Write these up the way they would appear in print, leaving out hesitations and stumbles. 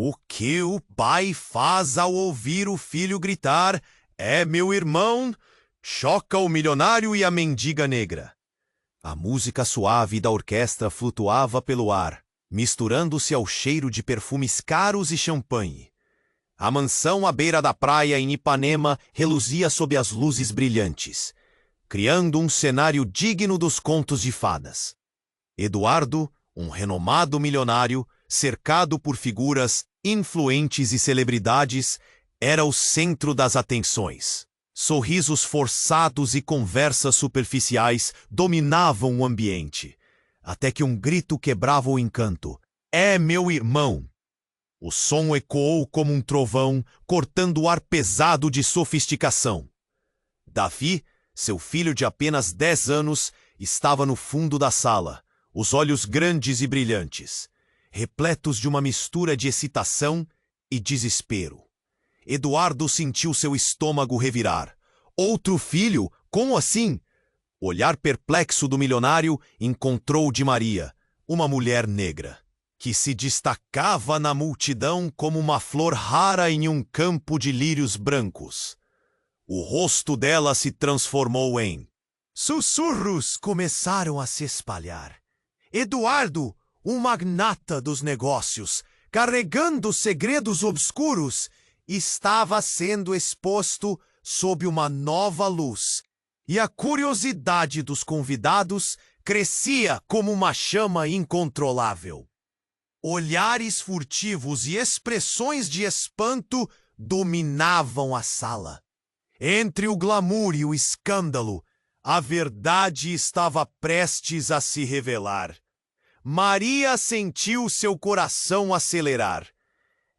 O que o pai faz ao ouvir o filho gritar: "É meu irmão!" choca o milionário e a mendiga negra. A música suave da orquestra flutuava pelo ar, misturando-se ao cheiro de perfumes caros e champanhe. A mansão à beira da praia em Ipanema reluzia sob as luzes brilhantes, criando um cenário digno dos contos de fadas. Eduardo, um renomado milionário, cercado por figuras influentes e celebridades, era o centro das atenções. Sorrisos forçados e conversas superficiais dominavam o ambiente, até que um grito quebrava o encanto. "É meu irmão!" O som ecoou como um trovão, cortando o ar pesado de sofisticação. Davi, seu filho de apenas 10 anos, estava no fundo da sala, os olhos grandes e brilhantes, repletos de uma mistura de excitação e desespero. Eduardo sentiu seu estômago revirar. Outro filho? Como assim? O olhar perplexo do milionário encontrou de Maria, uma mulher negra, que se destacava na multidão como uma flor rara em um campo de lírios brancos. O rosto dela se transformou em... Sussurros começaram a se espalhar. Eduardo, um magnata dos negócios, carregando segredos obscuros, estava sendo exposto sob uma nova luz, e a curiosidade dos convidados crescia como uma chama incontrolável. Olhares furtivos e expressões de espanto dominavam a sala. Entre o glamour e o escândalo, a verdade estava prestes a se revelar. Maria sentiu seu coração acelerar.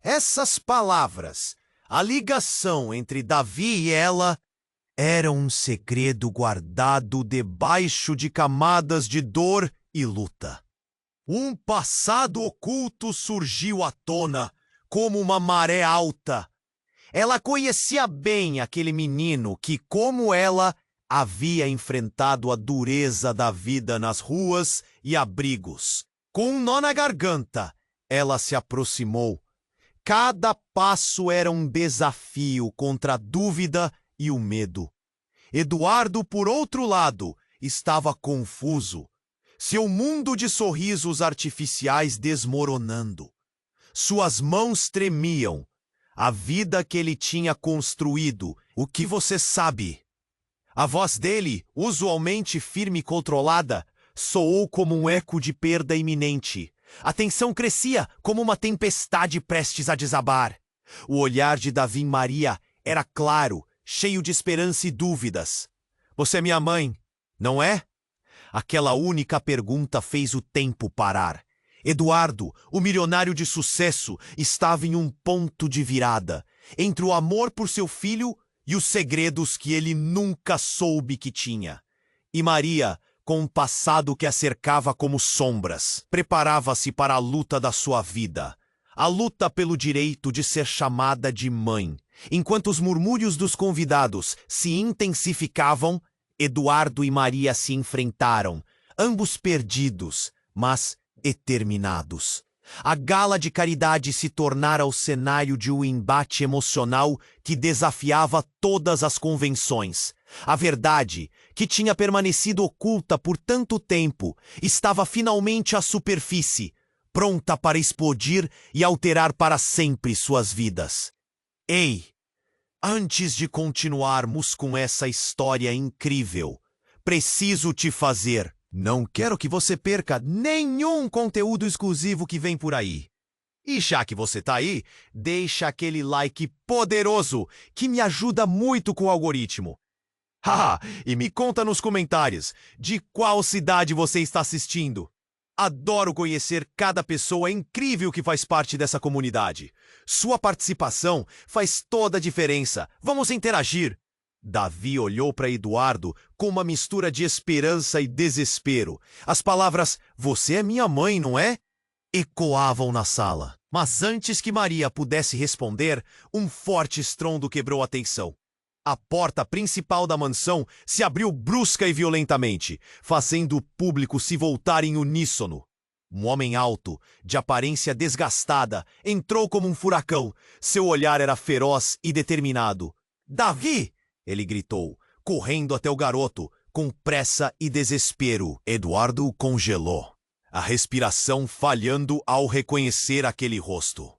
Essas palavras, a ligação entre Davi e ela, era um segredo guardado debaixo de camadas de dor e luta. Um passado oculto surgiu à tona, como uma maré alta. Ela conhecia bem aquele menino que, como ela, havia enfrentado a dureza da vida nas ruas e abrigos. Com um nó na garganta, ela se aproximou. Cada passo era um desafio contra a dúvida e o medo. Eduardo, por outro lado, estava confuso. Seu mundo de sorrisos artificiais desmoronando. Suas mãos tremiam. A vida que ele tinha construído, o que você sabe? A voz dele, usualmente firme e controlada, soou como um eco de perda iminente. A tensão crescia como uma tempestade prestes a desabar. O olhar de Davi em Maria era claro, cheio de esperança e dúvidas. "Você é minha mãe, não é?" Aquela única pergunta fez o tempo parar. Eduardo, o milionário de sucesso, estava em um ponto de virada, entre o amor por seu filho e os segredos que ele nunca soube que tinha. E Maria, com um passado que a cercava como sombras, preparava-se para a luta da sua vida. A luta pelo direito de ser chamada de mãe. Enquanto os murmúrios dos convidados se intensificavam, Eduardo e Maria se enfrentaram, ambos perdidos, mas determinados. A gala de caridade se tornara o cenário de um embate emocional que desafiava todas as convenções. A verdade, que tinha permanecido oculta por tanto tempo, estava finalmente à superfície, pronta para explodir e alterar para sempre suas vidas. Ei! Antes de continuarmos com essa história incrível, preciso te fazer. Não quero que você perca nenhum conteúdo exclusivo que vem por aí. E já que você tá aí, deixa aquele like poderoso que me ajuda muito com o algoritmo. Haha, e me conta nos comentários de qual cidade você está assistindo. Adoro conhecer cada pessoa incrível que faz parte dessa comunidade. Sua participação faz toda a diferença. Vamos interagir. Davi olhou para Eduardo com uma mistura de esperança e desespero. As palavras "Você é minha mãe, não é?" ecoavam na sala. Mas antes que Maria pudesse responder, um forte estrondo quebrou a tensão. A porta principal da mansão se abriu brusca e violentamente, fazendo o público se voltar em uníssono. Um homem alto, de aparência desgastada, entrou como um furacão. Seu olhar era feroz e determinado. "Davi!" ele gritou, correndo até o garoto, com pressa e desespero. Eduardo congelou, a respiração falhando ao reconhecer aquele rosto.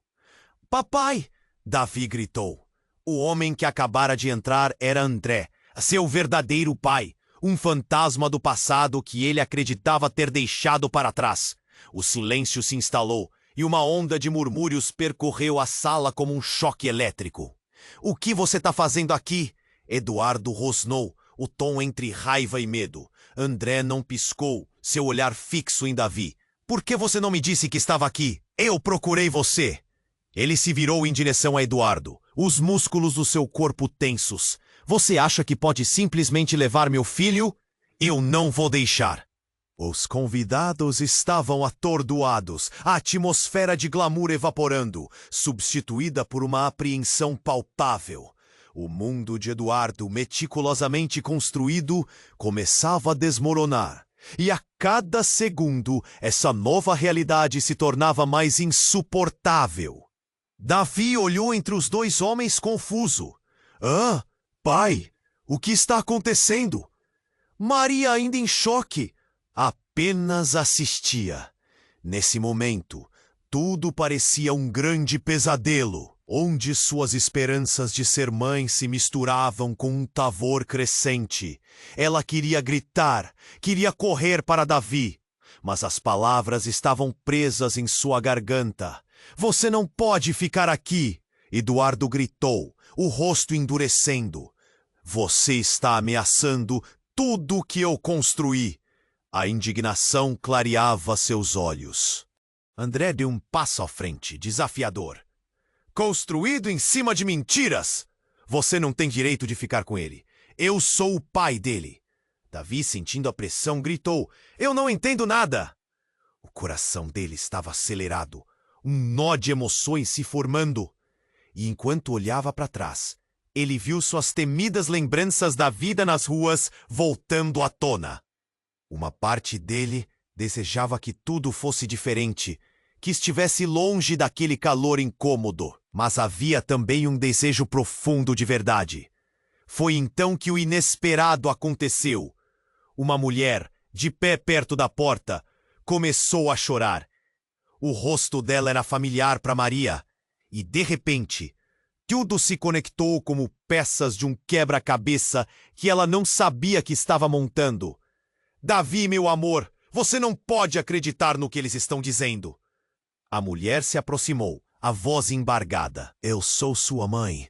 "Papai!" Davi gritou. O homem que acabara de entrar era André, seu verdadeiro pai, um fantasma do passado que ele acreditava ter deixado para trás. O silêncio se instalou e uma onda de murmúrios percorreu a sala como um choque elétrico. "O que você está fazendo aqui?" Eduardo rosnou, o tom entre raiva e medo. André não piscou, seu olhar fixo em Davi. "Por que você não me disse que estava aqui? Eu procurei você!" Ele se virou em direção a Eduardo, os músculos do seu corpo tensos. "Você acha que pode simplesmente levar meu filho? Eu não vou deixar." Os convidados estavam atordoados, a atmosfera de glamour evaporando, substituída por uma apreensão palpável. O mundo de Eduardo, meticulosamente construído, começava a desmoronar. E a cada segundo, essa nova realidade se tornava mais insuportável. Davi olhou entre os dois homens confuso. "Ah, pai, o que está acontecendo?" Maria, ainda em choque, apenas assistia. Nesse momento, tudo parecia um grande pesadelo, onde suas esperanças de ser mãe se misturavam com um pavor crescente. Ela queria gritar, queria correr para Davi, mas as palavras estavam presas em sua garganta. "Você não pode ficar aqui!" Eduardo gritou, o rosto endurecendo. "Você está ameaçando tudo o que eu construí." A indignação clareava seus olhos. André deu um passo à frente, desafiador. "Construído em cima de mentiras! Você não tem direito de ficar com ele. Eu sou o pai dele." Davi, sentindo a pressão, gritou: "Eu não entendo nada!" O coração dele estava acelerado, um nó de emoções se formando. E enquanto olhava para trás, ele viu suas temidas lembranças da vida nas ruas voltando à tona. Uma parte dele desejava que tudo fosse diferente, que estivesse longe daquele calor incômodo. Mas havia também um desejo profundo de verdade. Foi então que o inesperado aconteceu. Uma mulher, de pé perto da porta, começou a chorar. O rosto dela era familiar para Maria, e de repente, tudo se conectou como peças de um quebra-cabeça que ela não sabia que estava montando. "Davi, meu amor, você não pode acreditar no que eles estão dizendo." A mulher se aproximou, a voz embargada. "Eu sou sua mãe."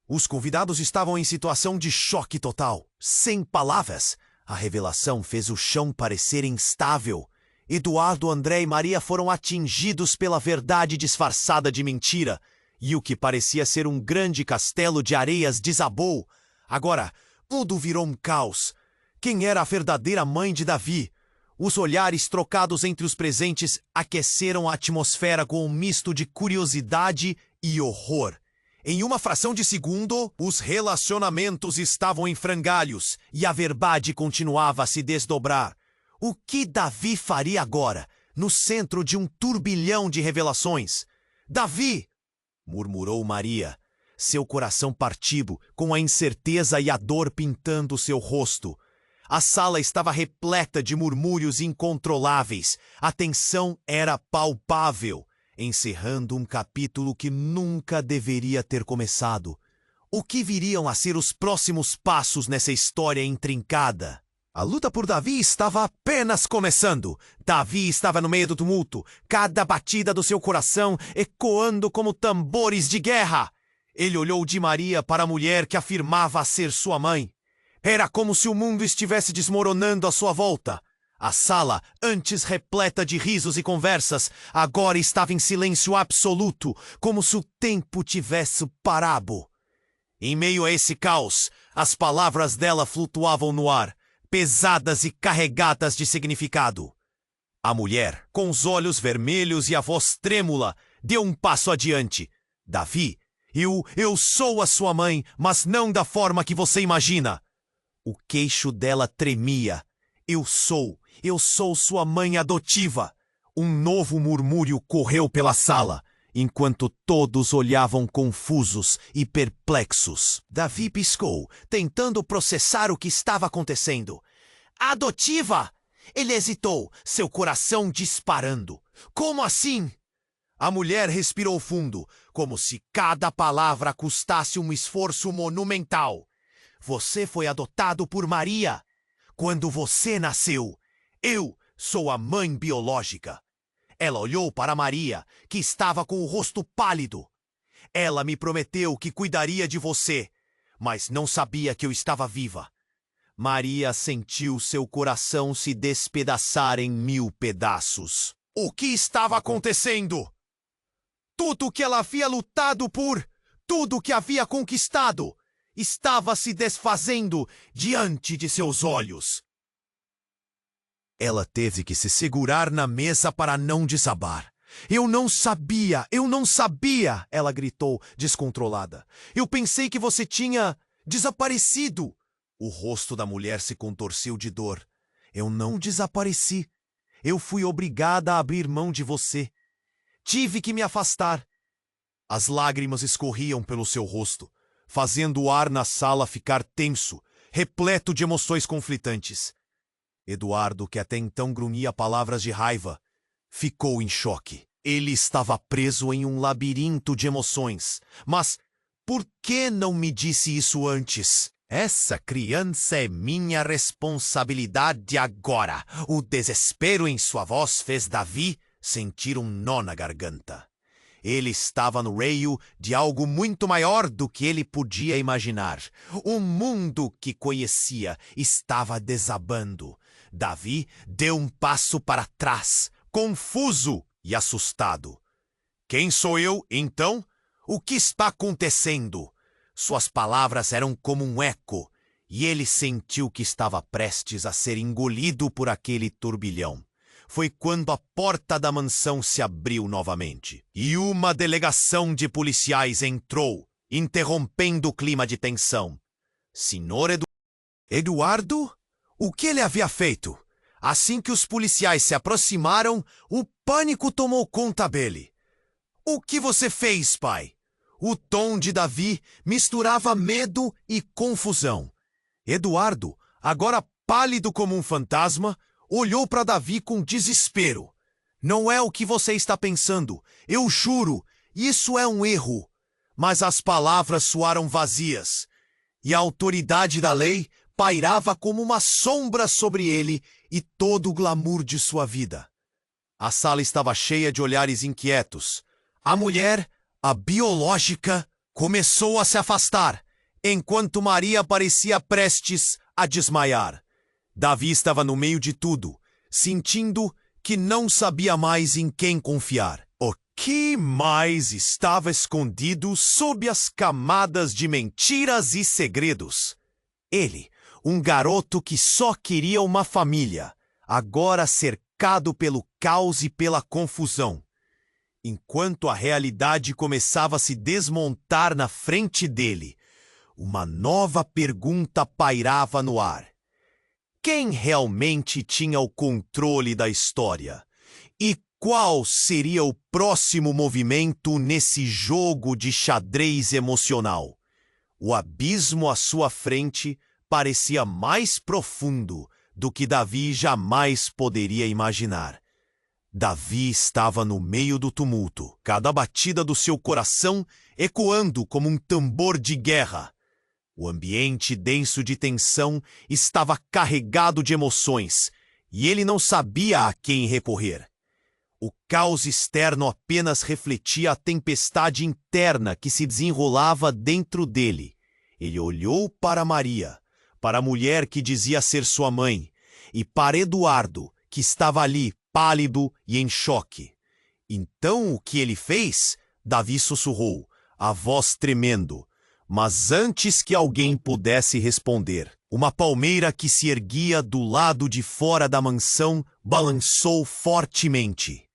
Os convidados estavam em situação de choque total, sem palavras. A revelação fez o chão parecer instável. Eduardo, André e Maria foram atingidos pela verdade disfarçada de mentira, e o que parecia ser um grande castelo de areias desabou. Agora, tudo virou um caos. Quem era a verdadeira mãe de Davi? Os olhares trocados entre os presentes aqueceram a atmosfera com um misto de curiosidade e horror. Em uma fração de segundo, os relacionamentos estavam em frangalhos e a verdade continuava a se desdobrar. O que Davi faria agora, no centro de um turbilhão de revelações? "Davi!" murmurou Maria, seu coração partido, com a incerteza e a dor pintando seu rosto. A sala estava repleta de murmúrios incontroláveis. A tensão era palpável, encerrando um capítulo que nunca deveria ter começado. O que viriam a ser os próximos passos nessa história intrincada? A luta por Davi estava apenas começando. Davi estava no meio do tumulto, cada batida do seu coração ecoando como tambores de guerra. Ele olhou de Maria para a mulher que afirmava ser sua mãe. Era como se o mundo estivesse desmoronando à sua volta. A sala, antes repleta de risos e conversas, agora estava em silêncio absoluto, como se o tempo tivesse parado. Em meio a esse caos, as palavras dela flutuavam no ar, pesadas e carregadas de significado. A mulher, com os olhos vermelhos e a voz trêmula, deu um passo adiante. "Davi, eu sou a sua mãe, mas não da forma que você imagina." O queixo dela tremia. Eu sou sua mãe adotiva." Um novo murmúrio correu pela sala, enquanto todos olhavam confusos e perplexos. Davi piscou, tentando processar o que estava acontecendo. Adotiva! Ele hesitou, seu coração disparando. Como assim? A mulher respirou fundo, como se cada palavra custasse um esforço monumental. Você foi adotado por Maria. Quando você nasceu, eu sou a mãe biológica. Ela olhou para Maria, que estava com o rosto pálido. Ela me prometeu que cuidaria de você, mas não sabia que eu estava viva. Maria sentiu seu coração se despedaçar em 1000 pedaços. O que estava acontecendo? Tudo que ela havia lutado por, tudo que havia conquistado, estava se desfazendo diante de seus olhos. Ela teve que se segurar na mesa para não desabar. Eu não sabia, ela gritou, descontrolada. Eu pensei que você tinha desaparecido. O rosto da mulher se contorceu de dor. Eu não desapareci. Eu fui obrigada a abrir mão de você. Tive que me afastar. As lágrimas escorriam pelo seu rosto, fazendo o ar na sala ficar tenso, repleto de emoções conflitantes. Eduardo, que até então grunhia palavras de raiva, ficou em choque. Ele estava preso em um labirinto de emoções. Mas por que não me disse isso antes? Essa criança é minha responsabilidade agora. O desespero em sua voz fez Davi sentir um nó na garganta. Ele estava no meio de algo muito maior do que ele podia imaginar. O mundo que conhecia estava desabando. Davi deu um passo para trás, confuso e assustado. Quem sou eu, então? O que está acontecendo? Suas palavras eram como um eco, e ele sentiu que estava prestes a ser engolido por aquele turbilhão. Foi quando a porta da mansão se abriu novamente, e uma delegação de policiais entrou, interrompendo o clima de tensão. Senhor Eduardo? O que ele havia feito? Assim que os policiais se aproximaram, o pânico tomou conta dele. O que você fez, pai? O tom de Davi misturava medo e confusão. Eduardo, agora pálido como um fantasma, olhou para Davi com desespero. Não é o que você está pensando. Eu juro, isso é um erro. Mas as palavras soaram vazias, e a autoridade da lei pairava como uma sombra sobre ele e todo o glamour de sua vida. A sala estava cheia de olhares inquietos. A mulher, a biológica, começou a se afastar, enquanto Maria parecia prestes a desmaiar. Davi estava no meio de tudo, sentindo que não sabia mais em quem confiar. O que mais estava escondido sob as camadas de mentiras e segredos? Ele, um garoto que só queria uma família, agora cercado pelo caos e pela confusão. Enquanto a realidade começava a se desmontar na frente dele, uma nova pergunta pairava no ar. Quem realmente tinha o controle da história? E qual seria o próximo movimento nesse jogo de xadrez emocional? O abismo à sua frente parecia mais profundo do que Davi jamais poderia imaginar. Davi estava no meio do tumulto, cada batida do seu coração ecoando como um tambor de guerra. O ambiente denso de tensão estava carregado de emoções, e ele não sabia a quem recorrer. O caos externo apenas refletia a tempestade interna que se desenrolava dentro dele. Ele olhou para Maria, para a mulher que dizia ser sua mãe, e para Eduardo, que estava ali, pálido e em choque. Então o que ele fez? Davi sussurrou, a voz tremendo. Mas antes que alguém pudesse responder, uma palmeira que se erguia do lado de fora da mansão balançou fortemente.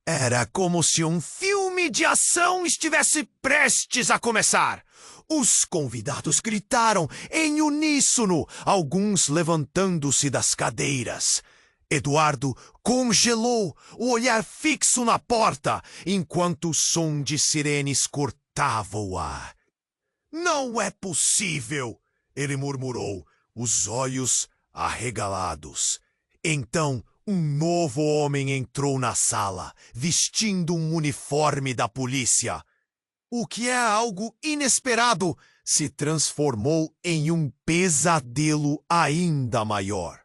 Era como se um filme de ação estivesse prestes a começar. Os convidados gritaram em uníssono, alguns levantando-se das cadeiras. Eduardo congelou, o olhar fixo na porta, enquanto o som de sirenes cortava o ar. Não é possível, ele murmurou, os olhos arregalados. Então, um novo homem entrou na sala, vestindo um uniforme da polícia. O que é algo inesperado se transformou em um pesadelo ainda maior.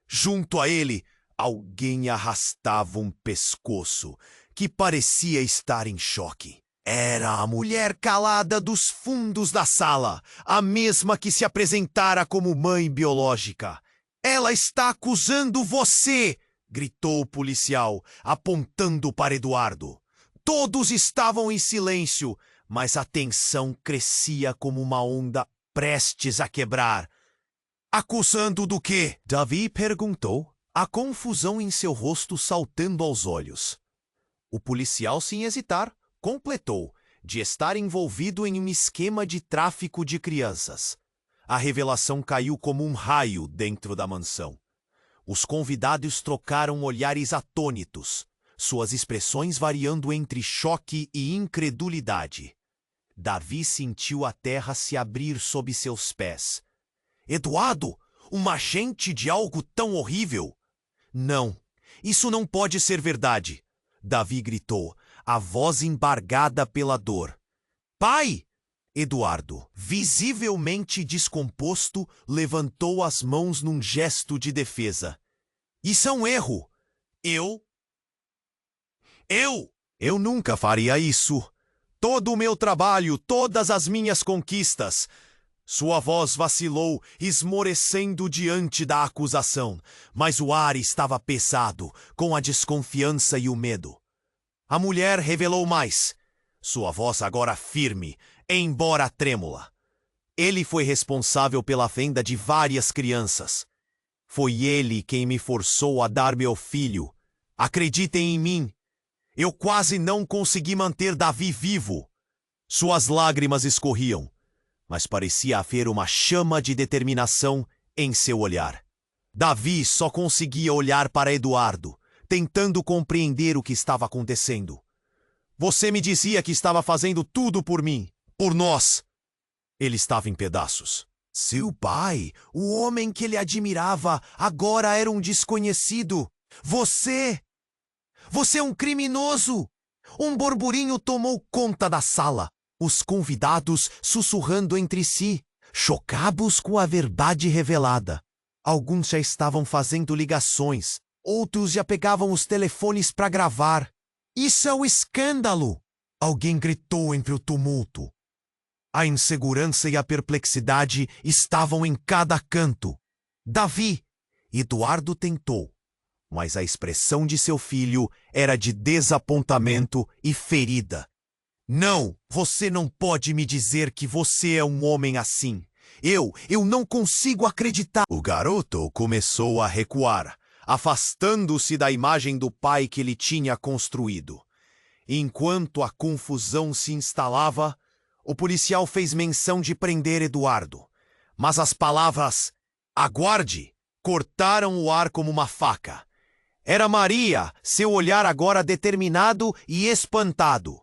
Junto a ele, alguém arrastava um pescoço que parecia estar em choque. Era a mulher calada dos fundos da sala, a mesma que se apresentara como mãe biológica. Ela está acusando você! Gritou o policial, apontando para Eduardo. Todos estavam em silêncio, mas a tensão crescia como uma onda prestes a quebrar. Acusando do quê? Davi perguntou, a confusão em seu rosto saltando aos olhos. O policial, sem hesitar, completou, de estar envolvido em um esquema de tráfico de crianças. A revelação caiu como um raio dentro da mansão. Os convidados trocaram olhares atônitos, suas expressões variando entre choque e incredulidade. Davi sentiu a terra se abrir sob seus pés. Eduardo, um agente de algo tão horrível? Não, isso não pode ser verdade, Davi gritou, a voz embargada pela dor. Pai! Eduardo, visivelmente descomposto, levantou as mãos num gesto de defesa. Isso é um erro. Eu nunca faria isso. Todo o meu trabalho, todas as minhas conquistas. Sua voz vacilou, esmorecendo diante da acusação, mas o ar estava pesado, com a desconfiança e o medo. A mulher revelou mais. Sua voz agora firme, embora trêmula. Ele foi responsável pela venda de várias crianças. Foi ele quem me forçou a dar meu filho. Acreditem em mim. Eu quase não consegui manter Davi vivo. Suas lágrimas escorriam, mas parecia haver uma chama de determinação em seu olhar. Davi só conseguia olhar para Eduardo, tentando compreender o que estava acontecendo. Você me dizia que estava fazendo tudo por mim, por nós. Ele estava em pedaços. Seu pai, o homem que ele admirava, agora era um desconhecido. Você é um criminoso! Um burburinho tomou conta da sala. Os convidados sussurrando entre si, chocados com a verdade revelada. Alguns já estavam fazendo ligações, outros já pegavam os telefones para gravar. Isso é um escândalo! Alguém gritou entre o tumulto. A insegurança e a perplexidade estavam em cada canto. Davi! Eduardo tentou, mas a expressão de seu filho era de desapontamento e ferida. Não, você não pode me dizer que você é um homem assim. Eu não consigo acreditar. O garoto começou a recuar, afastando-se da imagem do pai que ele tinha construído. Enquanto a confusão se instalava, o policial fez menção de prender Eduardo. Mas as palavras "aguarde" cortaram o ar como uma faca. Era Maria, seu olhar agora determinado e espantado.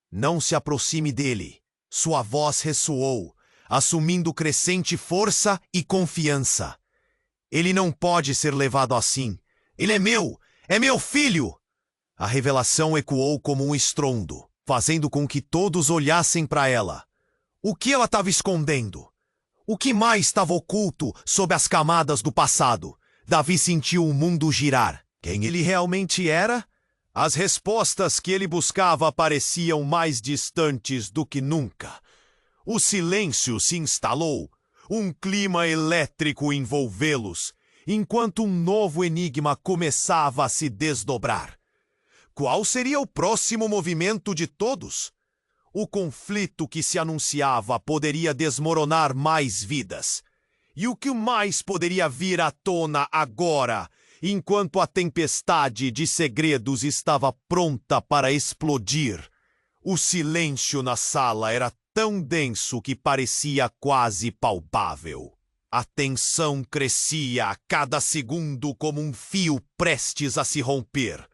Não se aproxime dele. Sua voz ressoou, assumindo crescente força e confiança. Ele não pode ser levado assim. Ele é meu filho! A revelação ecoou como um estrondo, fazendo com que todos olhassem para ela. O que ela estava escondendo? O que mais estava oculto sob as camadas do passado? Davi sentiu o mundo girar. Quem ele realmente era? As respostas que ele buscava pareciam mais distantes do que nunca. O silêncio se instalou, um clima elétrico envolvê-los, enquanto um novo enigma começava a se desdobrar. Qual seria o próximo movimento de todos? O conflito que se anunciava poderia desmoronar mais vidas. E o que mais poderia vir à tona agora, enquanto a tempestade de segredos estava pronta para explodir? O silêncio na sala era tão denso que parecia quase palpável. A tensão crescia a cada segundo como um fio prestes a se romper.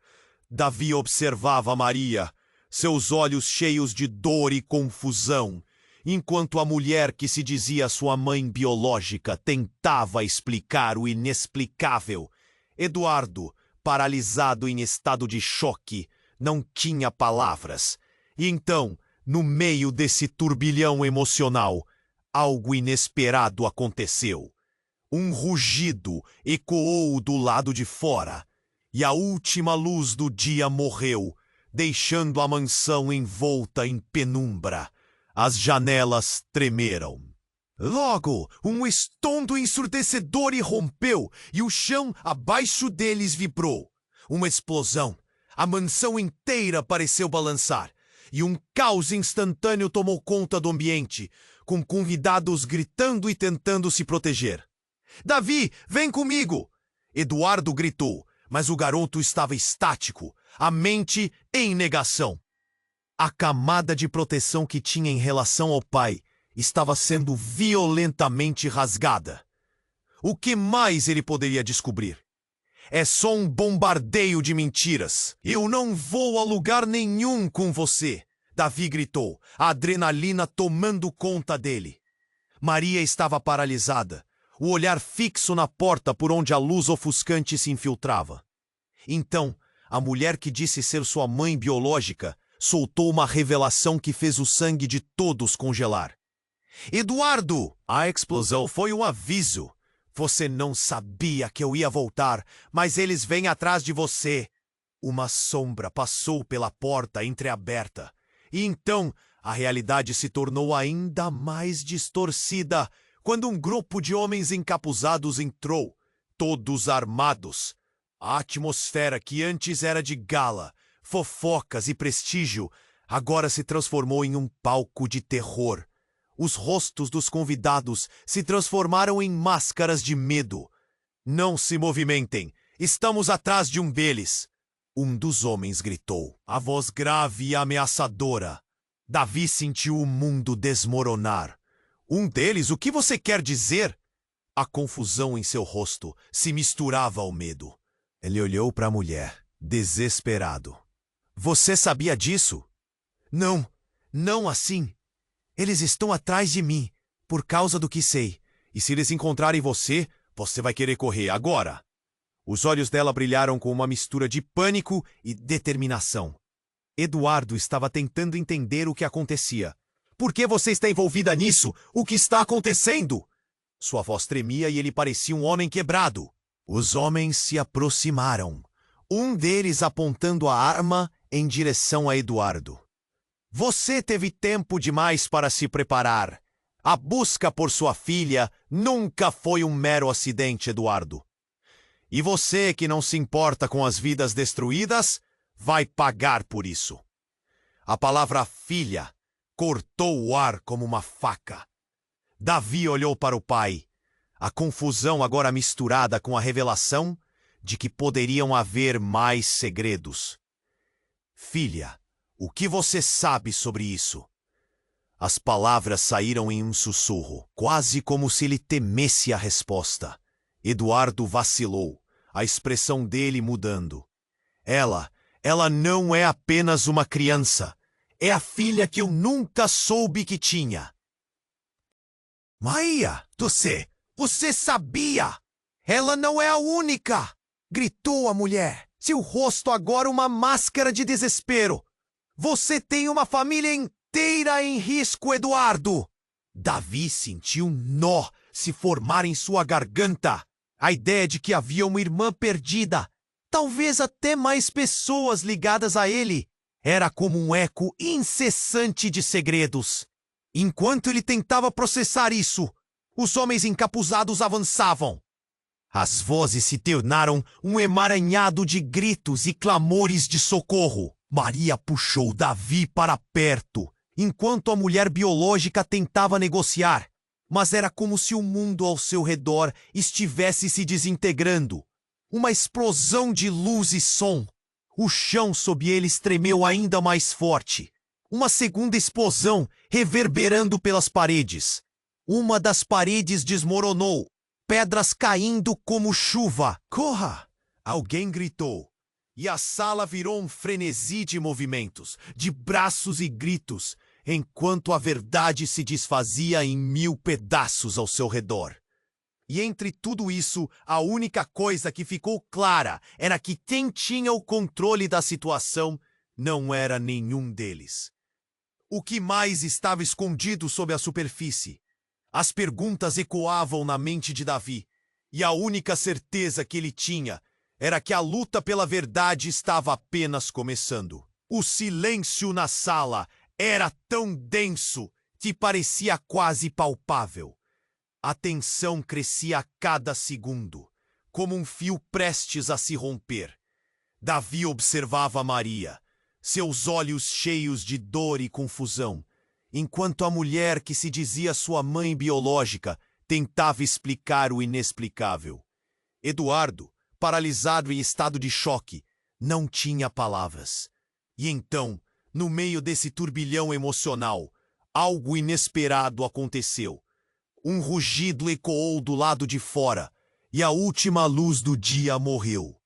Davi observava Maria, seus olhos cheios de dor e confusão, enquanto a mulher que se dizia sua mãe biológica tentava explicar o inexplicável. Eduardo, paralisado em estado de choque, não tinha palavras. E então, no meio desse turbilhão emocional, algo inesperado aconteceu. Um rugido ecoou do lado de fora, e a última luz do dia morreu, deixando a mansão envolta em penumbra. As janelas tremeram. Logo, um estrondo ensurdecedor irrompeu, e o chão abaixo deles vibrou. Uma explosão. A mansão inteira pareceu balançar, e um caos instantâneo tomou conta do ambiente, com convidados gritando e tentando se proteger. Davi, vem comigo! Eduardo gritou, mas o garoto estava estático, a mente em negação. A camada de proteção que tinha em relação ao pai estava sendo violentamente rasgada. O que mais ele poderia descobrir? É só um bombardeio de mentiras. Eu não vou a lugar nenhum com você, Davi gritou, a adrenalina tomando conta dele. Maria estava paralisada, o olhar fixo na porta por onde a luz ofuscante se infiltrava. Então, a mulher que disse ser sua mãe biológica soltou uma revelação que fez o sangue de todos congelar. Eduardo! A explosão foi um aviso. Você não sabia que eu ia voltar, mas eles vêm atrás de você. Uma sombra passou pela porta entreaberta. E então, a realidade se tornou ainda mais distorcida quando um grupo de homens encapuzados entrou, todos armados. A atmosfera que antes era de gala, fofocas e prestígio, agora se transformou em um palco de terror. Os rostos dos convidados se transformaram em máscaras de medo. Não se movimentem, estamos atrás de um deles. Um dos homens gritou, a voz grave e ameaçadora. Davi sentiu o mundo desmoronar. Um deles? O que você quer dizer? A confusão em seu rosto se misturava ao medo. Ele olhou para a mulher, desesperado. Você sabia disso? Não, não assim. Eles estão atrás de mim, por causa do que sei. E se eles encontrarem você, você vai querer correr agora. Os olhos dela brilharam com uma mistura de pânico e determinação. Eduardo estava tentando entender o que acontecia. Por que você está envolvida nisso? O que está acontecendo? Sua voz tremia e ele parecia um homem quebrado. Os homens se aproximaram, um deles apontando a arma em direção a Eduardo. Você teve tempo demais para se preparar. A busca por sua filha nunca foi um mero acidente, Eduardo. E você que não se importa com as vidas destruídas, vai pagar por isso. A palavra filha cortou o ar como uma faca. Davi olhou para o pai, a confusão agora misturada com a revelação de que poderiam haver mais segredos. Filha, o que você sabe sobre isso? As palavras saíram em um sussurro, quase como se ele temesse a resposta. Eduardo vacilou, a expressão dele mudando. Ela não é apenas uma criança. É a filha que eu nunca soube que tinha. Maia, você sabia? Ela não é a única! Gritou a mulher, seu rosto agora uma máscara de desespero. Você tem uma família inteira em risco, Eduardo! Davi sentiu um nó se formar em sua garganta. A ideia de que havia uma irmã perdida, talvez até mais pessoas ligadas a ele, era como um eco incessante de segredos. Enquanto ele tentava processar isso, os homens encapuzados avançavam. As vozes se tornaram um emaranhado de gritos e clamores de socorro. Maria puxou Davi para perto, enquanto a mulher biológica tentava negociar. Mas era como se o mundo ao seu redor estivesse se desintegrando. Uma explosão de luz e som. O chão sob eles tremeu ainda mais forte. Uma segunda explosão reverberando pelas paredes. Uma das paredes desmoronou, pedras caindo como chuva. Corra! Alguém gritou. E a sala virou um frenesi de movimentos, de braços e gritos, enquanto a verdade se desfazia em 1000 pedaços ao seu redor. E entre tudo isso, a única coisa que ficou clara era que quem tinha o controle da situação não era nenhum deles. O que mais estava escondido sob a superfície? As perguntas ecoavam na mente de Davi, e a única certeza que ele tinha era que a luta pela verdade estava apenas começando. O silêncio na sala era tão denso que parecia quase palpável. A tensão crescia a cada segundo, como um fio prestes a se romper. Davi observava Maria, seus olhos cheios de dor e confusão, enquanto a mulher que se dizia sua mãe biológica tentava explicar o inexplicável. Eduardo, paralisado em estado de choque, não tinha palavras. E então, no meio desse turbilhão emocional, algo inesperado aconteceu. Um rugido ecoou do lado de fora, e a última luz do dia morreu,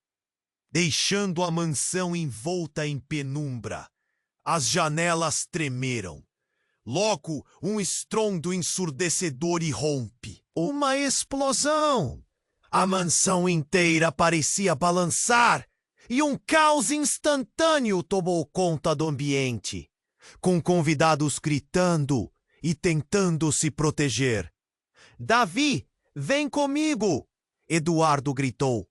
deixando a mansão envolta em penumbra. As janelas tremeram. Logo, um estrondo ensurdecedor irrompe. Uma explosão! A mansão inteira parecia balançar, e um caos instantâneo tomou conta do ambiente, com convidados gritando e tentando se proteger. Davi, vem comigo! Eduardo gritou.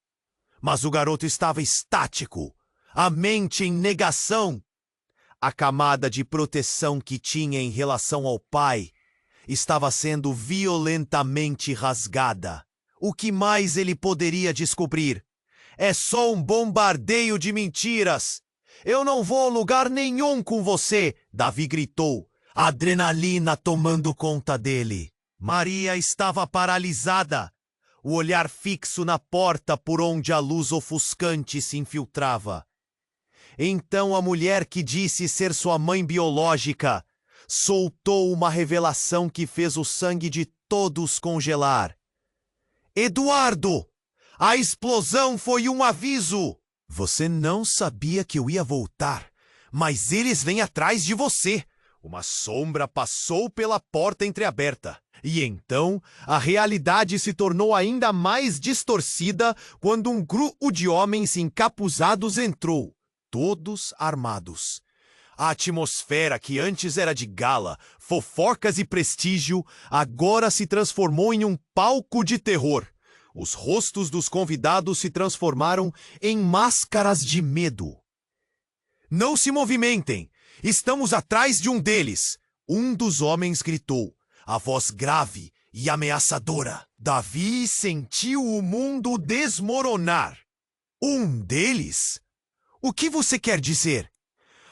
Mas o garoto estava estático, a mente em negação. A camada de proteção que tinha em relação ao pai estava sendo violentamente rasgada. O que mais ele poderia descobrir? É só um bombardeio de mentiras. Eu não vou a lugar nenhum com você, Davi gritou, a adrenalina tomando conta dele. Maria estava paralisada, o olhar fixo na porta por onde a luz ofuscante se infiltrava. Então a mulher que disse ser sua mãe biológica soltou uma revelação que fez o sangue de todos congelar. Eduardo! A explosão foi um aviso! Você não sabia que eu ia voltar, mas eles vêm atrás de você. Uma sombra passou pela porta entreaberta. E então, a realidade se tornou ainda mais distorcida quando um grupo de homens encapuzados entrou, todos armados. A atmosfera que antes era de gala, fofocas e prestígio, agora se transformou em um palco de terror. Os rostos dos convidados se transformaram em máscaras de medo. Não se movimentem! Estamos atrás de um deles! Um dos homens gritou, a voz grave e ameaçadora. Davi sentiu o mundo desmoronar. Um deles? O que você quer dizer?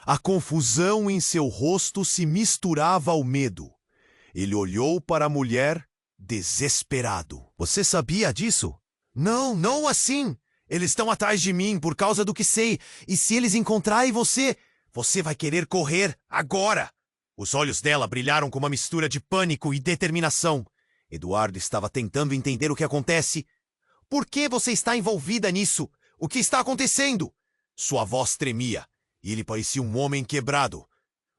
A confusão em seu rosto se misturava ao medo. Ele olhou para a mulher, desesperado. Você sabia disso? Não, não assim. Eles estão atrás de mim por causa do que sei. E se eles encontrarem você, você vai querer correr agora. Os olhos dela brilharam com uma mistura de pânico e determinação. Eduardo estava tentando entender o que acontece. Por que você está envolvida nisso? O que está acontecendo? Sua voz tremia, e ele parecia um homem quebrado.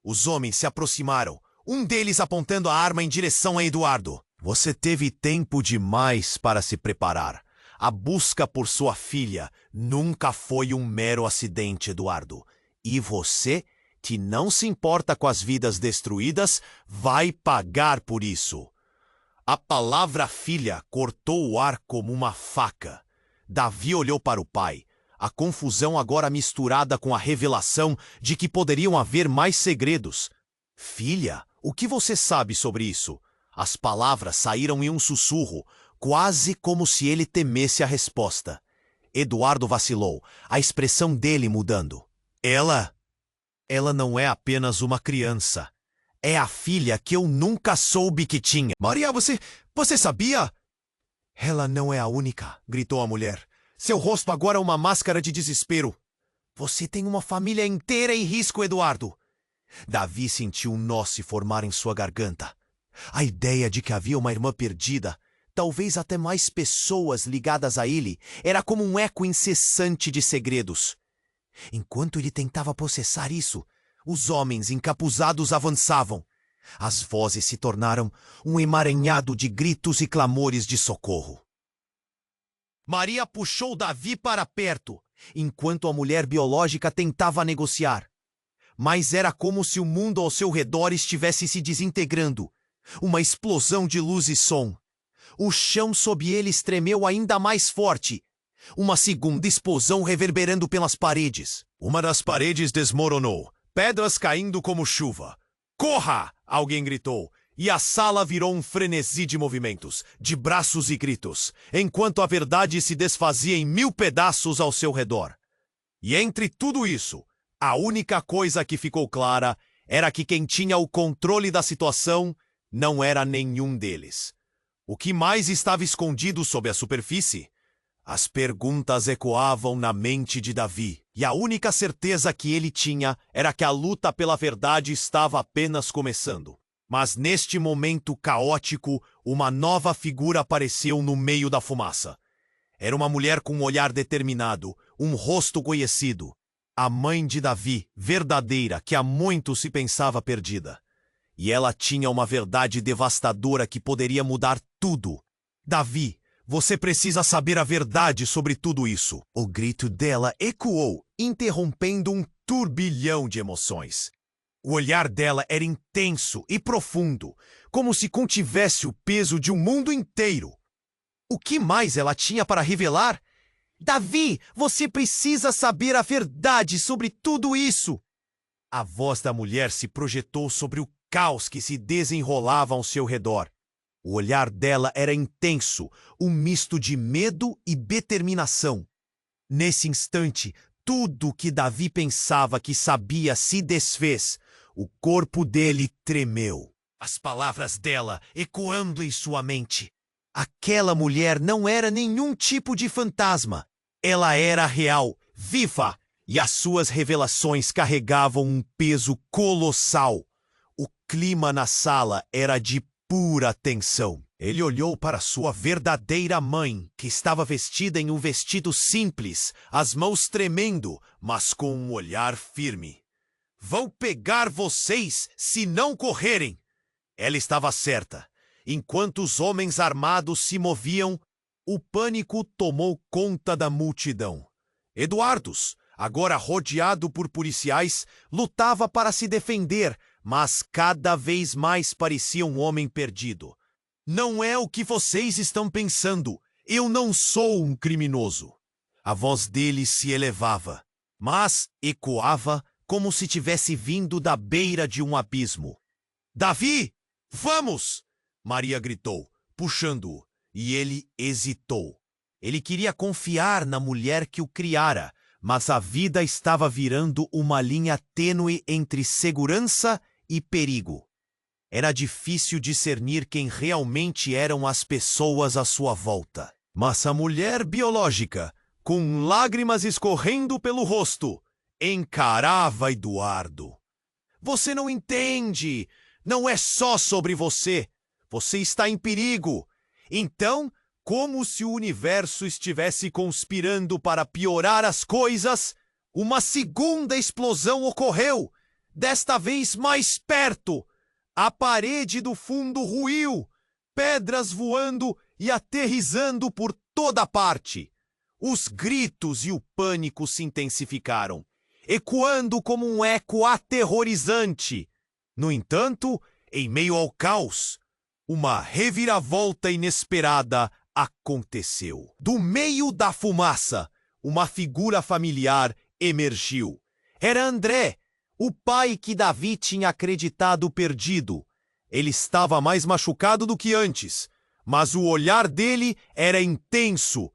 Os homens se aproximaram, um deles apontando a arma em direção a Eduardo. Você teve tempo demais para se preparar. A busca por sua filha nunca foi um mero acidente, Eduardo. E você, que não se importa com as vidas destruídas, vai pagar por isso. A palavra filha cortou o ar como uma faca. Davi olhou para o pai, a confusão agora misturada com a revelação de que poderiam haver mais segredos. Filha, o que você sabe sobre isso? As palavras saíram em um sussurro, quase como se ele temesse a resposta. Eduardo vacilou, a expressão dele mudando. Ela não é apenas uma criança. É a filha que eu nunca soube que tinha. Maria, você sabia? Ela não é a única, gritou a mulher. Seu rosto agora é uma máscara de desespero. Você tem uma família inteira em risco, Eduardo. Davi sentiu um nó se formar em sua garganta. A ideia de que havia uma irmã perdida, talvez até mais pessoas ligadas a ele, era como um eco incessante de segredos. Enquanto ele tentava processar isso, os homens encapuzados avançavam. As vozes se tornaram um emaranhado de gritos e clamores de socorro. Maria puxou Davi para perto, enquanto a mulher biológica tentava negociar. Mas era como se o mundo ao seu redor estivesse se desintegrando. Uma explosão de luz e som. O chão sob eles tremeu ainda mais forte. Uma segunda explosão reverberando pelas paredes. Uma das paredes desmoronou, pedras caindo como chuva. "Corra!" alguém gritou, e a sala virou um frenesi de movimentos, de braços e gritos, enquanto a verdade se desfazia em 1000 pedaços ao seu redor. E entre tudo isso, a única coisa que ficou clara era que quem tinha o controle da situação não era nenhum deles. O que mais estava escondido sob a superfície? As perguntas ecoavam na mente de Davi, e a única certeza que ele tinha era que a luta pela verdade estava apenas começando. Mas neste momento caótico, uma nova figura apareceu no meio da fumaça. Era uma mulher com um olhar determinado, um rosto conhecido. A mãe de Davi, verdadeira, que há muito se pensava perdida. E ela tinha uma verdade devastadora que poderia mudar tudo. "Davi, você precisa saber a verdade sobre tudo isso." O grito dela ecoou, interrompendo um turbilhão de emoções. O olhar dela era intenso e profundo, como se contivesse o peso de um mundo inteiro. O que mais ela tinha para revelar? "Davi, você precisa saber a verdade sobre tudo isso." A voz da mulher se projetou sobre o caos que se desenrolava ao seu redor. O olhar dela era intenso, um misto de medo e determinação. Nesse instante, tudo o que Davi pensava que sabia se desfez. O corpo dele tremeu. As palavras dela ecoando em sua mente. Aquela mulher não era nenhum tipo de fantasma. Ela era real, viva, e as suas revelações carregavam um peso colossal. O clima na sala era de pura tensão. Ele olhou para sua verdadeira mãe, que estava vestida em um vestido simples, as mãos tremendo, mas com um olhar firme. "Vão pegar vocês se não correrem." Ela estava certa. Enquanto os homens armados se moviam, o pânico tomou conta da multidão. Eduardos, agora rodeado por policiais, lutava para se defender, mas cada vez mais parecia um homem perdido. "Não é o que vocês estão pensando. Eu não sou um criminoso." A voz dele se elevava, mas ecoava como se tivesse vindo da beira de um abismo. "Davi, vamos!" Maria gritou, puxando-o, e ele hesitou. Ele queria confiar na mulher que o criara, mas a vida estava virando uma linha tênue entre segurança e perigo. Era difícil discernir quem realmente eram as pessoas à sua volta. Mas a mulher biológica, com lágrimas escorrendo pelo rosto, encarava Eduardo. "Você não entende. Não é só sobre você. Você está em perigo." Então, como se o universo estivesse conspirando para piorar as coisas, uma segunda explosão ocorreu, desta vez mais perto. A parede do fundo ruiu, pedras voando e aterrissando por toda parte. Os gritos e o pânico se intensificaram, ecoando como um eco aterrorizante. No entanto, em meio ao caos, uma reviravolta inesperada aconteceu. Do meio da fumaça, uma figura familiar emergiu. Era André, o pai que Davi tinha acreditado perdido. Ele estava mais machucado do que antes, mas o olhar dele era intenso.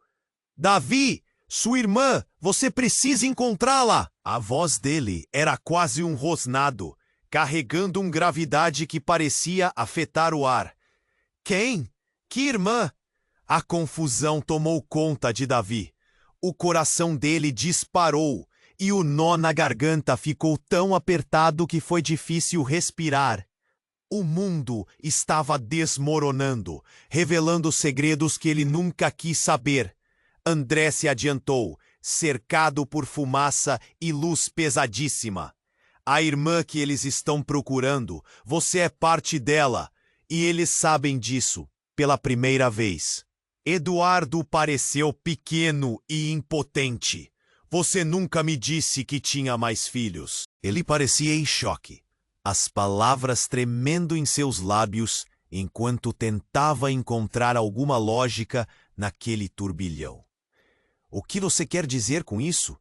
"Davi, sua irmã, você precisa encontrá-la." A voz dele era quase um rosnado, carregando uma gravidade que parecia afetar o ar. "Quem? Que irmã?" A confusão tomou conta de Davi. O coração dele disparou e o nó na garganta ficou tão apertado que foi difícil respirar. O mundo estava desmoronando, revelando segredos que ele nunca quis saber. André se adiantou, cercado por fumaça e luz pesadíssima. A irmã que eles estão procurando, você é parte dela, e eles sabem disso, pela primeira vez. Eduardo pareceu pequeno e impotente. Você nunca me disse que tinha mais filhos. Ele parecia em choque, as palavras tremendo em seus lábios, enquanto tentava encontrar alguma lógica naquele turbilhão. O que você quer dizer com isso?